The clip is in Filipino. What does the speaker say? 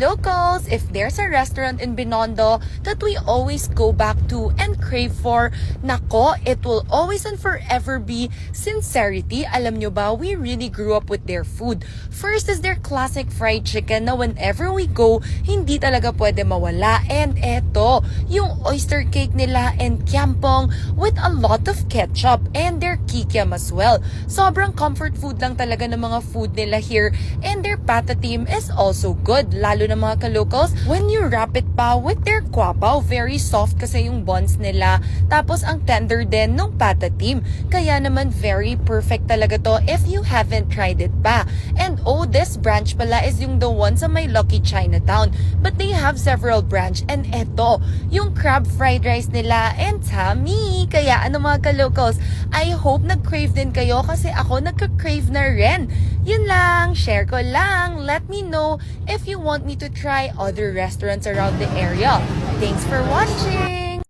ka-locals, if there's a restaurant in Binondo that we always go back to and crave for, nako, it will always and forever be sincerity. Alam nyo ba, we really grew up with their food. First is their classic fried chicken na whenever we go, hindi talaga pwede mawala. And eto, yung oyster cake nila and kiampong with a lot of ketchup and their kikiam as well. Sobrang comfort food lang talaga ng mga food nila here, and their pata team is also good, lalo na mga ka-locals. When you wrap it pa with their kwapao, very soft kasi yung buns nila, tapos ang tender din ng pata team. Kaya naman very perfect talaga to if you haven't tried it pa. And oh, this branch pala is yung the one sa may Lucky Chinatown, but they have several branch. And eto, yung crab fried rice nila and tummy. Kaya ano mga ka-locals, I hope nag-crave din kayo kasi ako nagka-crave na rin. Yun lang, share ko lang. Let me know if you want me to try other restaurants around the area. Thanks for watching!